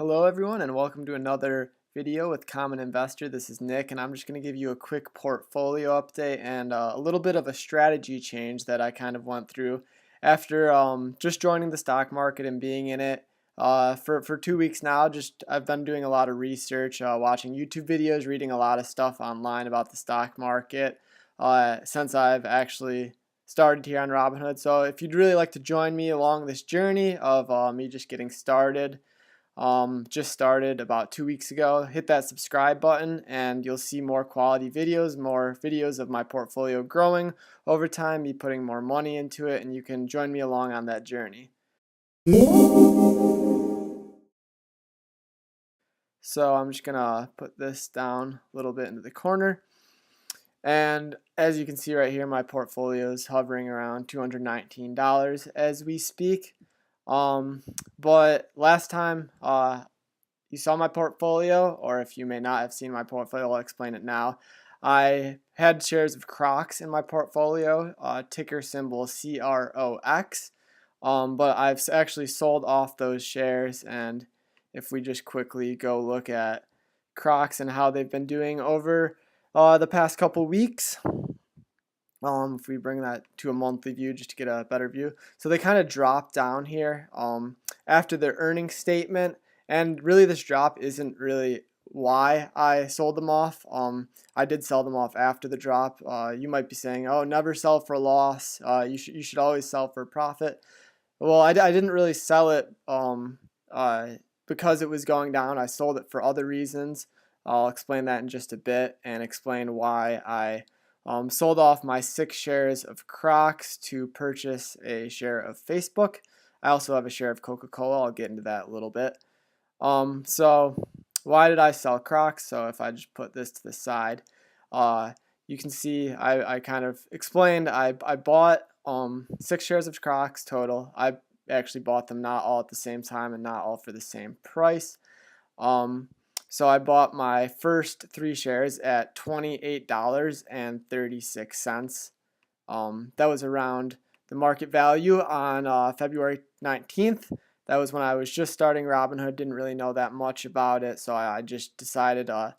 Hello everyone and welcome to another video with Common Investor. This is Nick and I'm just going to give you a quick portfolio update and a little bit of a strategy change that I kind of went through after just joining the stock market and being in it for 2 weeks now. I've been doing a lot of research, watching YouTube videos, reading a lot of stuff online about the stock market since I've actually started here on Robinhood. So if you'd really like to join me along this journey of me just getting started, just started about 2 weeks ago, hit that subscribe button and you'll see more quality videos, more videos of my portfolio growing over time, me putting more money into it, and you can join me along on that journey. So I'm just gonna put this down a little bit into the corner, and as you can see right here, my portfolio is hovering around $219 as we speak. But last time you saw my portfolio, or if you may not have seen my portfolio, I'll explain it now. I had shares of Crocs in my portfolio, ticker symbol CROX, but I've actually sold off those shares. And if we just quickly go look at Crocs and how they've been doing over the past couple weeks, if we bring that to a monthly view just to get a better view. So they kind of dropped down here after their earnings statement, and really this drop isn't really why I sold them off. I did sell them off after the drop. You might be saying, oh, never sell for a loss. You should always sell for a profit. Well, I didn't really sell it because it was going down. I sold it for other reasons. I'll explain that in just a bit and explain why I sold off my 6 shares of Crocs to purchase a share of Facebook. I also have a share of Coca-Cola. I'll get into that a little bit. So why did I sell Crocs? So if I just put this to the side, you can see I kind of explained I bought 6 shares of Crocs total. I actually bought them not all at the same time and not all for the same price. So I bought my first 3 shares at $28.36. That was around the market value on February 19th. That was when I was just starting Robinhood, didn't really know that much about it, so I just decided, I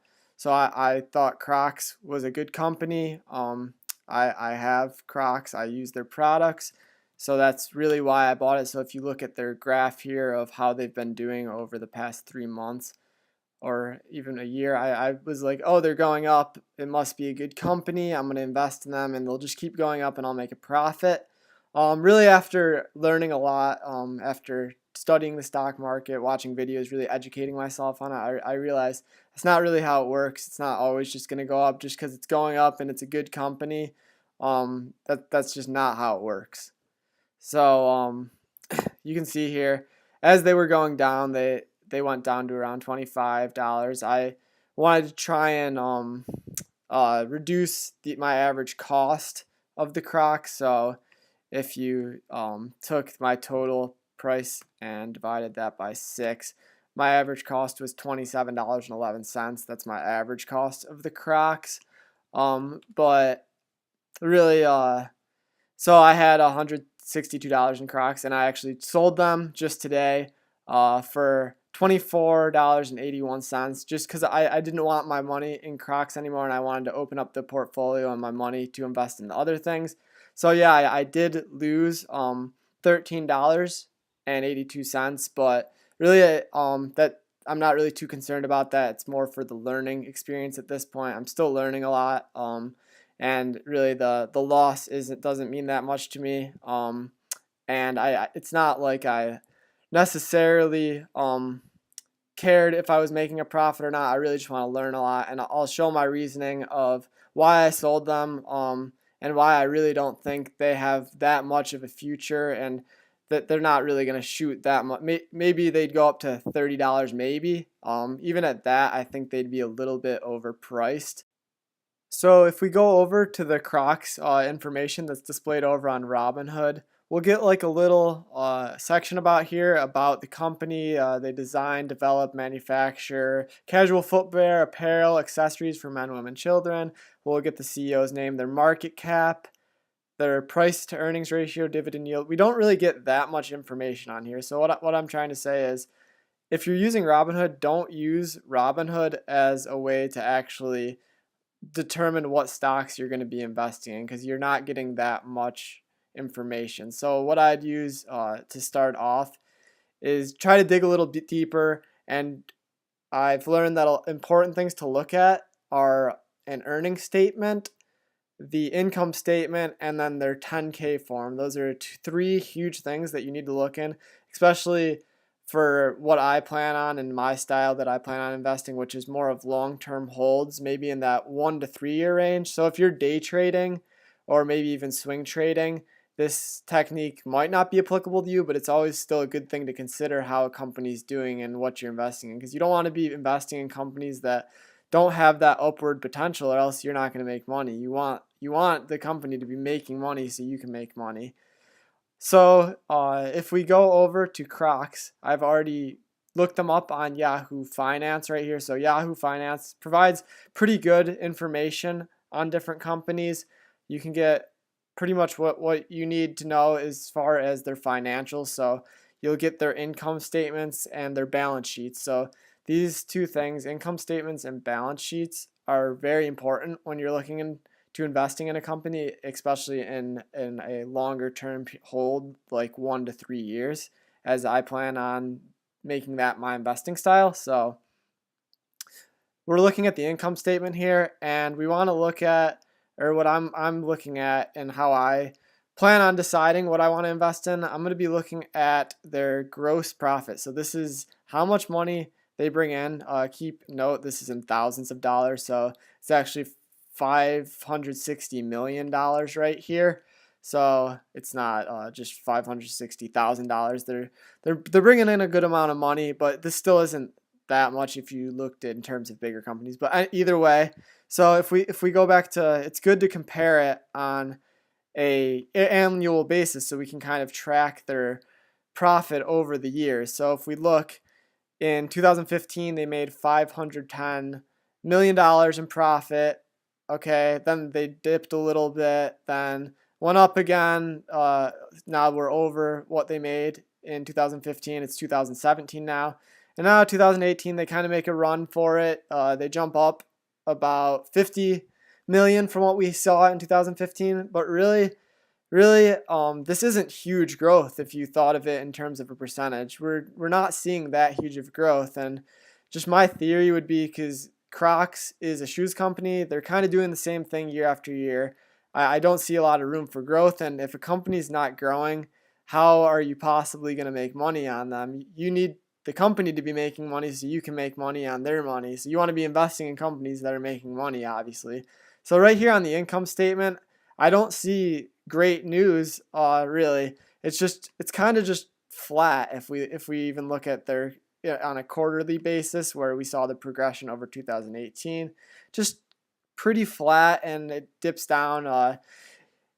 thought Crocs was a good company. I have Crocs, I use their products, so that's really why I bought it. So if you look at their graph here of how they've been doing over the past 3 months, or even a year, I was like, oh, they're going up, it must be a good company, I'm going to invest in them and they'll just keep going up and I'll make a profit. Really after learning a lot, after studying the stock market, watching videos, really educating myself on it, I realized that's not really how it works. It's not always just going to go up just because it's going up and it's a good company. That's just not how it works. So you can see here, as they were going down, they went down to around $25. I wanted to try and reduce my average cost of the Crocs. So if you took my total price and divided that by 6, my average cost was $27.11. That's my average cost of the Crocs. But really, so I had $162 in Crocs, and I actually sold them just today for $24.81, just because I didn't want my money in Crocs anymore and I wanted to open up the portfolio and my money to invest in other things. So yeah, I did lose $13.82, but really that I'm not really too concerned about that. It's more for the learning experience at this point. I'm still learning a lot, and really the loss doesn't mean that much to me. And it's not like I necessarily cared if I was making a profit or not. I really just want to learn a lot, and I'll show my reasoning of why I sold them, and why I really don't think they have that much of a future, and that they're not really going to shoot that much. Maybe they'd go up to $30, maybe. Even at that, I think they'd be a little bit overpriced. So if we go over to the Crocs information that's displayed over on Robinhood, we'll get like a little section about the company. They design, develop, manufacture casual footwear, apparel, accessories for men, women, children. We'll get the CEO's name, their market cap, their price to earnings ratio, dividend yield. We don't really get that much information on here. So what I'm trying to say is, if you're using Robinhood, don't use Robinhood as a way to actually determine what stocks you're going to be investing in, because you're not getting that much information. So what I'd use to start off is try to dig a little bit deeper, and I've learned that important things to look at are an earnings statement, the income statement, and then their 10K form. Those are three huge things that you need to look in, especially for what I plan on and my style that I plan on investing, which is more of long-term holds, maybe in that 1 to 3 year range. So if you're day trading or maybe even swing trading, this technique might not be applicable to you, but it's always still a good thing to consider how a company's doing and what you're investing in, because you don't want to be investing in companies that don't have that upward potential, or else you're not going to make money. You want the company to be making money so you can make money. So if we go over to Crocs, I've already looked them up on Yahoo Finance right here. So Yahoo Finance provides pretty good information on different companies. You can get pretty much what you need to know as far as their financials. So you'll get their income statements and their balance sheets. So these two things, income statements and balance sheets, are very important when you're looking into investing in a company, especially in a longer term hold, like 1 to 3 years, as I plan on making that my investing style. So we're looking at the income statement here, and we want to look at, or what I'm looking at and how I plan on deciding what I want to invest in. I'm going to be looking at their gross profit. So this is how much money they bring in. Keep note, this is in thousands of dollars, so it's actually $560 million right here. So it's not just $560,000. They're bringing in a good amount of money, but this still isn't that much if you looked at in terms of bigger companies. But either way, so if we go back to, it's good to compare it on an annual basis so we can kind of track their profit over the years. So if we look, in 2015, they made $510 million in profit. Okay, then they dipped a little bit, then went up again. Now we're over what they made in 2015. It's 2017 now. And now 2018, they kind of make a run for it. They jump up about 50 million from what we saw in 2015. But really, this isn't huge growth if you thought of it in terms of a percentage. We're not seeing that huge of growth. And just my theory would be, because Crocs is a shoes company, they're kind of doing the same thing year after year. I don't see a lot of room for growth. And if a company's not growing, how are you possibly going to make money on them? You need the company to be making money so you can make money on their money. So you want to be investing in companies that are making money, obviously. So right here on the income statement, I don't see great news, really. It's kind of just flat if we even look at their, on a quarterly basis, where we saw the progression over 2018, just pretty flat, and it dips down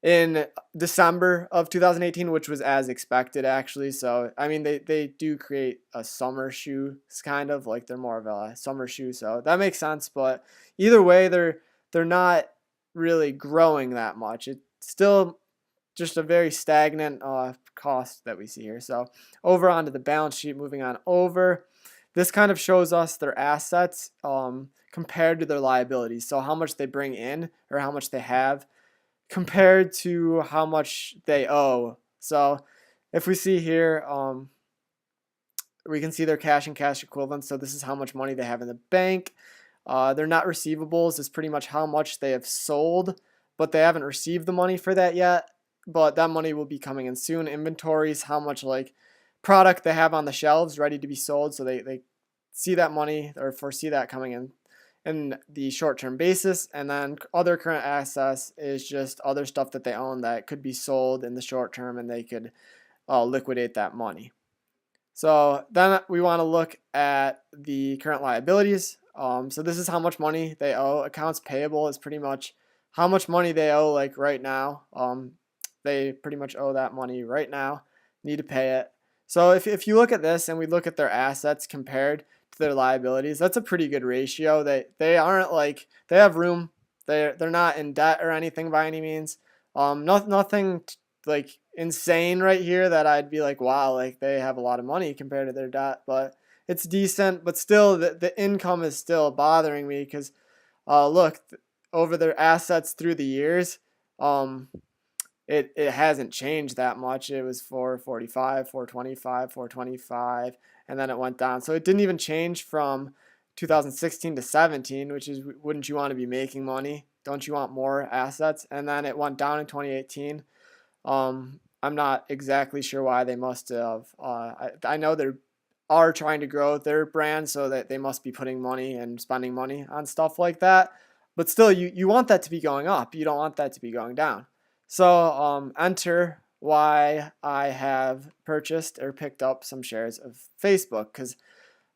in December of 2018, which was as expected, actually. So I mean, they do create a summer shoe, it's kind of like they're more of a summer shoe, so that makes sense. But either way, they're not really growing that much. It's still just a very stagnant cost that we see here. So over onto the balance sheet, moving on over, this kind of shows us their assets compared to their liabilities. So how much they bring in, or how much they have, compared to how much they owe. So if we see here, we can see their cash and cash equivalents. So this is how much money they have in the bank. Their net receivables is pretty much how much they have sold, but they haven't received the money for that yet. But that money will be coming in soon. Inventories, how much like product they have on the shelves ready to be sold. So they see that money, or foresee that coming in the short-term basis. And then other current assets is just other stuff that they own that could be sold in the short term, and they could liquidate that money. So then we want to look at the current liabilities. So this is how much money they owe. Accounts payable is pretty much how much money they owe, like right now. They pretty much owe that money right now, need to pay it. So if you look at this and we look at their assets compared to their liabilities, that's a pretty good ratio. They aren't like, they have room. They're not in debt or anything by any means. Nothing like insane right here that I'd be like, wow, like they have a lot of money compared to their debt. But it's decent, but still the income is still bothering me because look, over their assets through the years, um, it hasn't changed that much. It was 445, 425, 425, and then it went down. So it didn't even change from 2016 to 17, which is, wouldn't you want to be making money? Don't you want more assets? And then it went down in 2018. I'm not exactly sure why. They must have. I know they are trying to grow their brand, so that they must be putting money and spending money on stuff like that. But still, you want that to be going up. You don't want that to be going down. So enter why I have purchased or picked up some shares of Facebook, because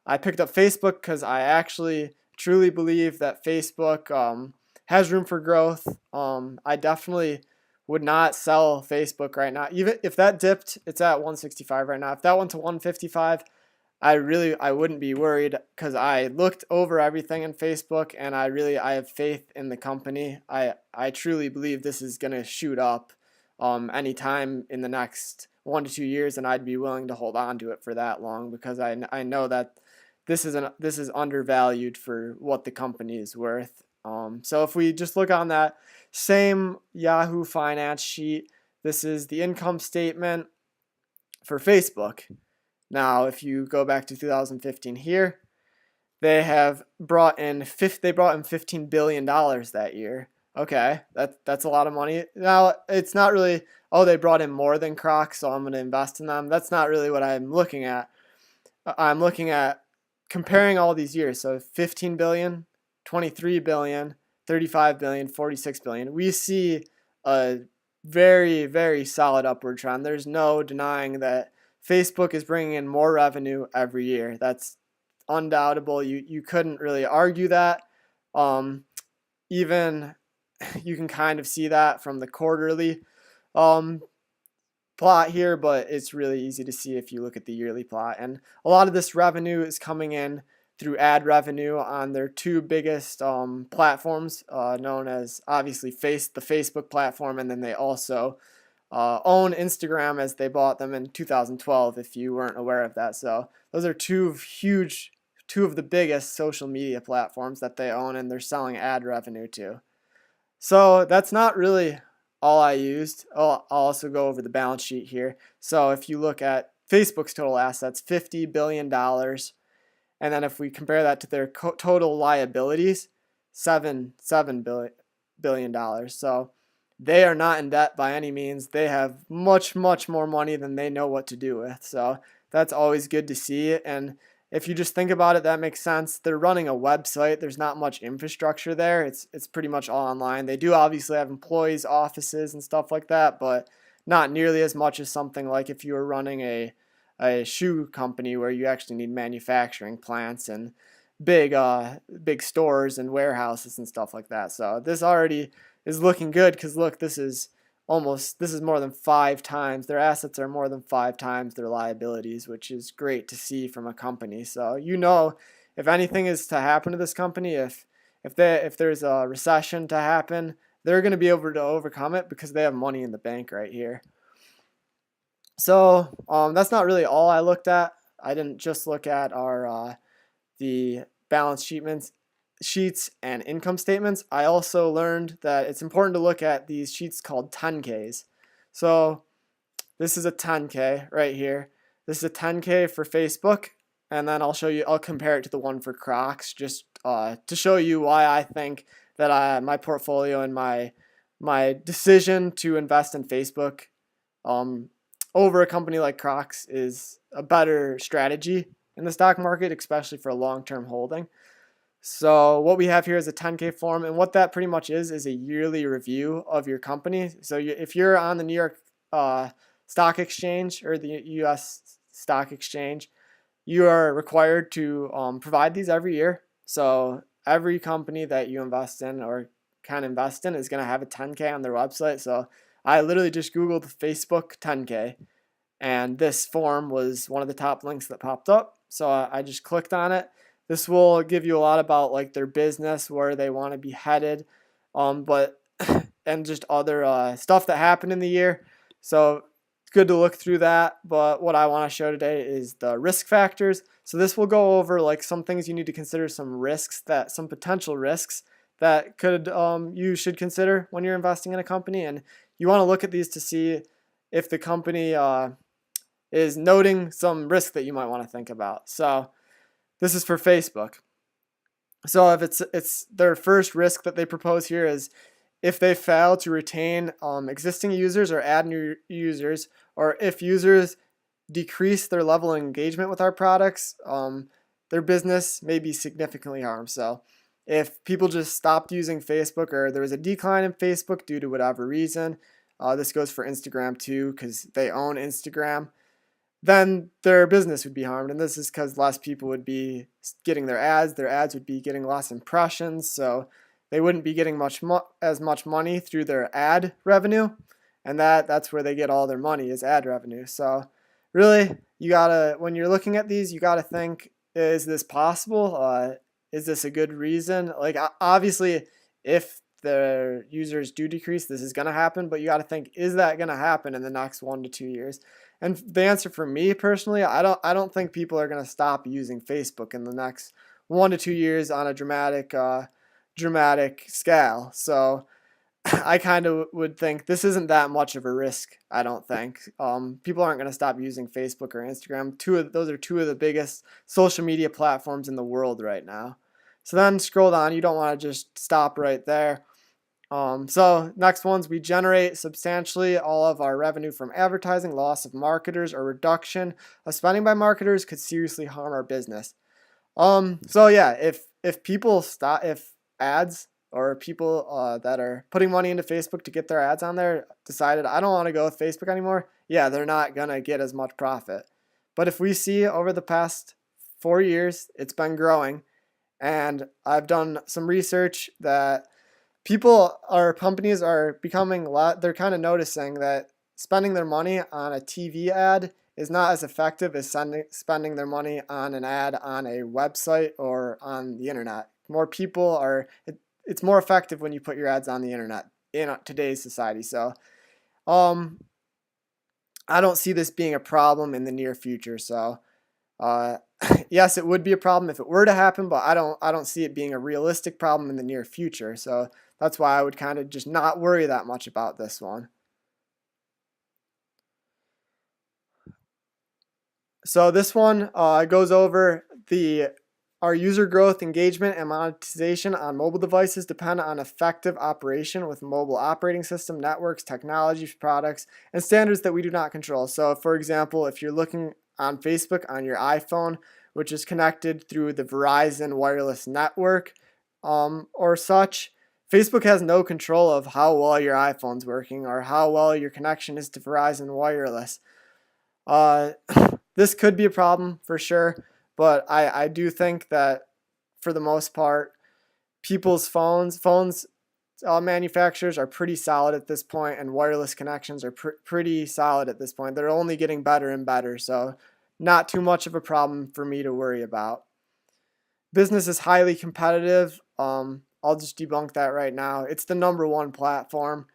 I picked up Facebook because I actually truly believe that Facebook has room for growth. I definitely would not sell Facebook right now. Even if that dipped, it's at 165 right now. If that went to 155, I wouldn't be worried, because I looked over everything in Facebook, and I have faith in the company. I truly believe this is gonna shoot up anytime in the next 1 to 2 years, and I'd be willing to hold on to it for that long, because I know that this is undervalued for what the company is worth. So if we just look on that same Yahoo Finance sheet, this is the income statement for Facebook. Now, if you go back to 2015 here, they brought in $15 billion that year. Okay, that's a lot of money. Now, it's not really, oh, they brought in more than Crocs, so I'm going to invest in them. That's not really what I'm looking at. I'm looking at comparing all these years. So 15 billion, 23 billion, 35 billion, 46 billion. We see a very, very solid upward trend. There's no denying that Facebook is bringing in more revenue every year. That's undoubtable. You couldn't really argue that. Even you can kind of see that from the quarterly plot here, but it's really easy to see if you look at the yearly plot. And a lot of this revenue is coming in through ad revenue on their two biggest platforms, known as obviously the Facebook platform, and then they also own Instagram, as they bought them in 2012, if you weren't aware of that. So those are two of the biggest social media platforms that they own, and they're selling ad revenue to. So that's not really all I used. I'll also go over the balance sheet here. So if you look at Facebook's total assets, $50 billion. And then if we compare that to their total liabilities, $7 billion. So they are not in debt by any means. They have much, much more money than they know what to do with. So that's always good to see. And if you just think about it, that makes sense. They're running a website. There's not much infrastructure there. It's pretty much all online. They do obviously have employees' offices and stuff like that, but not nearly as much as something like if you were running a shoe company, where you actually need manufacturing plants and big stores and warehouses and stuff like that. So this already is looking good, because look, this is more than 5 times. Their assets are more than 5 times their liabilities, which is great to see from a company. So if anything is to happen to this company, if there's a recession to happen, they're going to be able to overcome it, because they have money in the bank right here. So that's not really all I looked at. I didn't just look at the balance sheets and income statements. I also learned that it's important to look at these sheets called 10Ks. So this is a 10K right here. This is a 10K for Facebook, and then I'll compare it to the one for Crocs, just to show you why I think that my portfolio and my decision to invest in Facebook over a company like Crocs is a better strategy in the stock market, especially for a long-term holding. So what we have here is a 10K form, and what that pretty much is a yearly review of your company. So if you're on the New York Stock Exchange or the U.S. Stock Exchange, you are required to provide these every year. So every company that you invest in or can invest in is going to have a 10K on their website. So I literally just Googled Facebook 10K, and this form was one of the top links that popped up. So I just clicked on it. This will give you a lot about like their business, where they want to be headed, but and just other stuff that happened in the year. So it's good to look through that. But what I want to show today is the risk factors. So this will go over like some things you need to consider, some potential risks that you should consider when you're investing in a company, and you want to look at these to see if the company is noting some risk that you might want to think about. So this is for Facebook. So if it's their first risk that they propose here is if they fail to retain existing users or add new users, or if users decrease their level of engagement with our products, their business may be significantly harmed. So if people just stopped using Facebook, or there was a decline in Facebook due to whatever reason, this goes for Instagram too because they own Instagram, then their business would be harmed. And this is because less people would be getting their ads would be getting less impressions, so they wouldn't be getting as much money through their ad revenue, and that's where they get all their money, is ad revenue. So really, when you're looking at these, you gotta think, is this possible? Is this a good reason? Like, obviously, if the users do decrease, this is gonna happen, but you gotta think, is that gonna happen in the next 1 to 2 years? And the answer for me personally, I don't think people are gonna stop using Facebook in the next 1 to 2 years on a dramatic scale. So I kind of would think this isn't that much of a risk. I don't think people aren't going to stop using Facebook or Instagram. Those are two of the biggest social media platforms in the world right now. So then scroll down. You don't want to just stop right there. So next ones, we generate substantially all of our revenue from advertising. Loss of marketers or reduction of spending by marketers could seriously harm our business. So yeah, if people stop, if ads or people that are putting money into Facebook to get their ads on there decided, I don't want to go with Facebook anymore, yeah, they're not gonna get as much profit. But if we see over the past 4 years, it's been growing, and I've done some research that companies are becoming they're kind of noticing that spending their money on a TV ad is not as effective as spending their money on an ad on a website or on the internet. It's more effective when you put your ads on the internet in today's society. So I don't see this being a problem in the near future. So yes, it would be a problem if it were to happen, but I don't see it being a realistic problem in the near future. So that's why I would kind of just not worry that much about this one. So this one goes over our user growth, engagement, and monetization on mobile devices depend on effective operation with mobile operating system, networks, technology, products, and standards that we do not control. So for example, if you're looking on Facebook on your iPhone, which is connected through the Verizon wireless network or such, Facebook has no control of how well your iPhone's working or how well your connection is to Verizon wireless. This could be a problem for sure, but I do think that for the most part, people's phones manufacturers are pretty solid at this point, and wireless connections are pretty solid at this point. They're only getting better and better, so not too much of a problem for me to worry about. Business is highly competitive. I'll just debunk that right now. It's the #1 platform.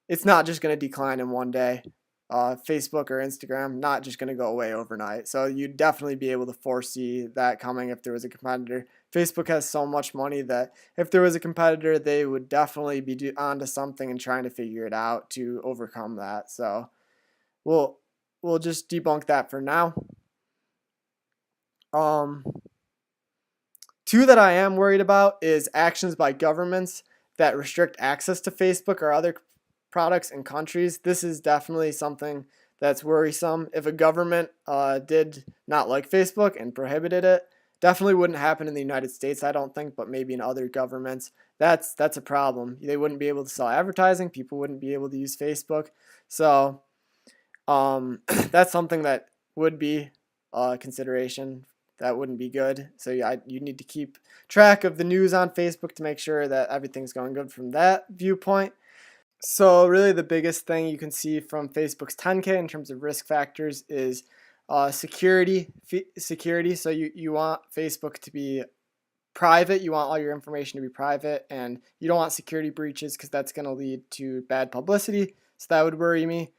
It's not just going to decline in one day. Facebook or Instagram, not just going to go away overnight. So you'd definitely be able to foresee that coming if there was a competitor. Facebook has so much money that if there was a competitor, they would definitely be onto something and trying to figure it out to overcome that. So we'll just debunk that for now. Two that I am worried about is actions by governments that restrict access to Facebook or other products in countries. This is definitely something that's worrisome. If a government did not like Facebook and prohibited it, definitely wouldn't happen in the United States, I don't think, but maybe in other governments. That's a problem. They wouldn't be able to sell advertising. People wouldn't be able to use Facebook. So that's something that would be a consideration. That wouldn't be good. So you need to keep track of the news on Facebook to make sure that everything's going good from that viewpoint. So really the biggest thing you can see from Facebook's 10K in terms of risk factors is security. So you want Facebook to be private. You want all your information to be private, and you don't want security breaches because that's going to lead to bad publicity. So that would worry me.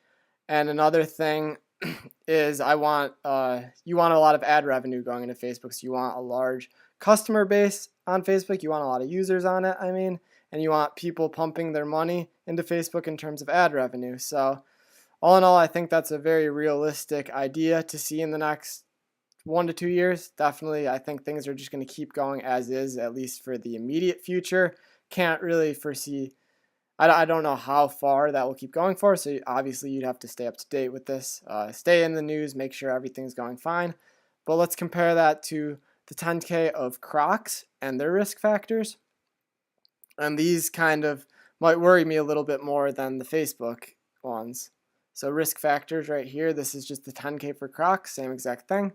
And another thing is you want a lot of ad revenue going into Facebook. So you want a large customer base on Facebook. You want a lot of users on it, and you want people pumping their money into Facebook in terms of ad revenue. So all in all, I think that's a very realistic idea to see in the next 1 to 2 years. Definitely, I think things are just going to keep going as is, at least for the immediate future. Can't really foresee. I don't know how far that will keep going for, so obviously you'd have to stay up to date with this, stay in the news, make sure everything's going fine. But let's compare that to the 10K of Crocs and their risk factors. And these kind of might worry me a little bit more than the Facebook ones. So risk factors right here, this is just the 10K for Crocs, same exact thing.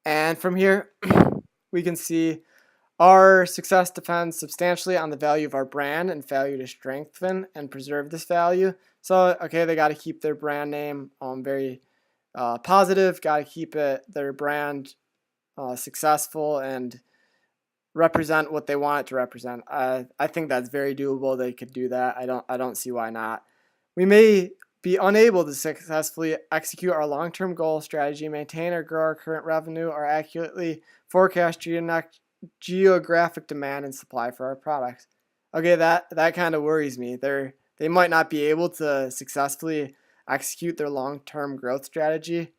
And from here, we can see our success depends substantially on the value of our brand and value to strengthen and preserve this value. So, okay, they got to keep their brand name very positive, got to keep their brand successful and represent what they want it to represent. I think that's very doable. They could do that. I don't see why not. We may be unable to successfully execute our long-term goal strategy, maintain or grow our current revenue, or accurately forecast geographic demand and supply for our products. Okay, that kind of worries me. They might not be able to successfully execute their long-term growth strategy.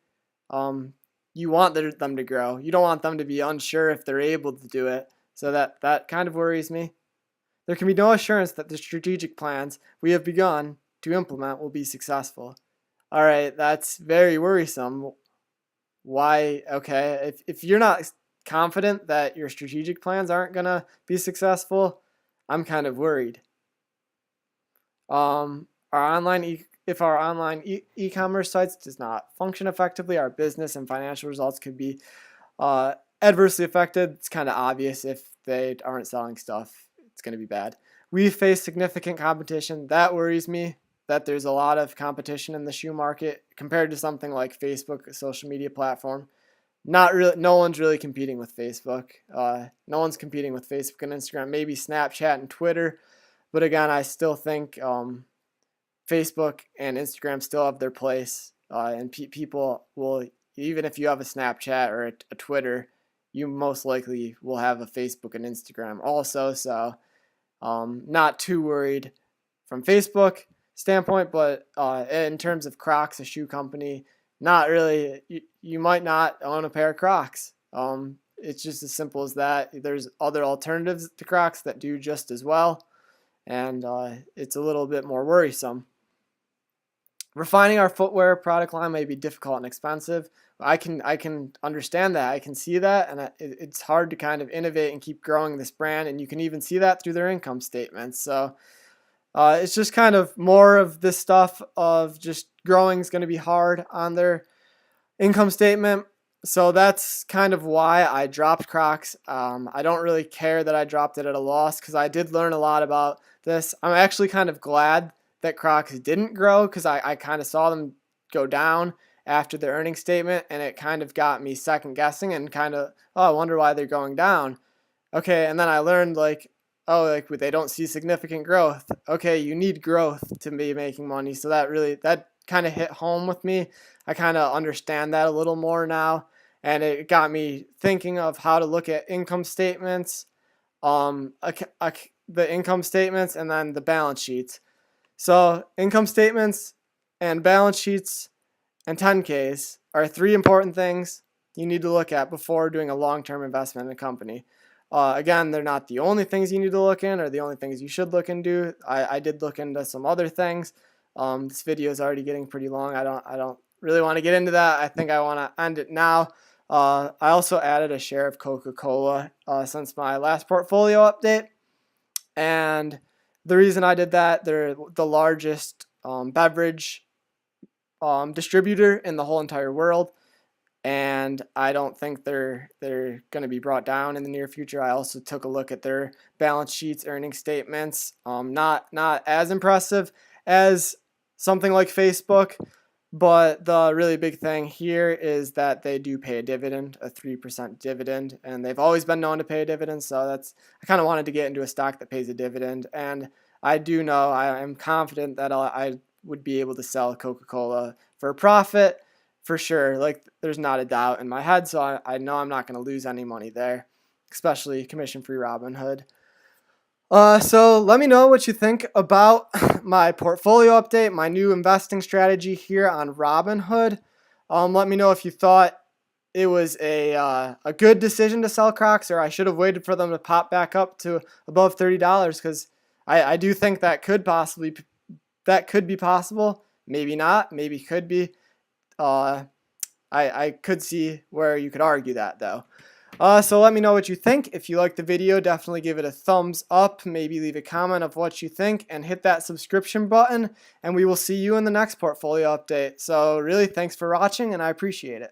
You want them to grow. You don't want them to be unsure if they're able to do it. So that kind of worries me. There can be no assurance that the strategic plans we have begun to implement will be successful. All right, that's very worrisome. Why? Okay, if you're not confident that your strategic plans aren't going to be successful, I'm kind of worried. If our online e-commerce sites does not function effectively, our business and financial results could be adversely affected. It's kind of obvious. If they aren't selling stuff, it's going to be bad. We face significant competition. That worries me, that there's a lot of competition in the shoe market compared to something like Facebook, a social media platform. No one's really competing with Facebook. No one's competing with Facebook and Instagram, maybe Snapchat and Twitter. But again, I still think Facebook and Instagram still have their place. And people will, even if you have a Snapchat or a Twitter, you most likely will have a Facebook and Instagram also. So not too worried from Facebook standpoint, but in terms of Crocs, a shoe company, not really. You might not own a pair of Crocs. It's just as simple as that. There's other alternatives to Crocs that do just as well, and it's a little bit more worrisome. Refining our footwear product line may be difficult and expensive. I can understand that. I can see that, and it's hard to kind of innovate and keep growing this brand, and you can even see that through their income statements. So it's just kind of more of this stuff of just growing is going to be hard on their income statement. So that's kind of why I dropped Crocs. I don't really care that I dropped it at a loss because I did learn a lot about this. I'm actually kind of glad that Crocs didn't grow because I kind of saw them go down after their earnings statement, and it kind of got me second guessing and kind of, I wonder why they're going down. Okay, and then I learned they don't see significant growth. Okay, you need growth to be making money. So that kind of hit home with me. I kind of understand that a little more now, and it got me thinking of how to look at income statements, the income statements, and then the balance sheets. So income statements and balance sheets and 10Ks are three important things you need to look at before doing a long-term investment in a company. Again, they're not the only things you need to look in or the only things you should look into. I did look into some other things. This video is already getting pretty long. I don't really want to get into that. I think I want to end it now. I also added a share of Coca-Cola since my last portfolio update. And the reason I did that, they're the largest beverage distributor in the whole entire world. And I don't think they're going to be brought down in the near future. I also took a look at their balance sheets, earnings statements. Not as impressive as something like Facebook, but the really big thing here is that they do pay a dividend, a 3% dividend, and they've always been known to pay a dividend. So I kind of wanted to get into a stock that pays a dividend, and I do know, I am confident that I would be able to sell Coca-Cola for a profit for sure. Like, there's not a doubt in my head, so I know I'm not going to lose any money there, especially commission-free Robinhood. So let me know what you think about my portfolio update, my new investing strategy here on Robinhood. Let me know if you thought it was a good decision to sell Crocs, or I should have waited for them to pop back up to above $30, because I do think that could be possible. Maybe not. Maybe could be. I could see where you could argue that, though. So let me know what you think. If you liked the video, definitely give it a thumbs up. Maybe leave a comment of what you think and hit that subscription button. And we will see you in the next portfolio update. So really, thanks for watching, and I appreciate it.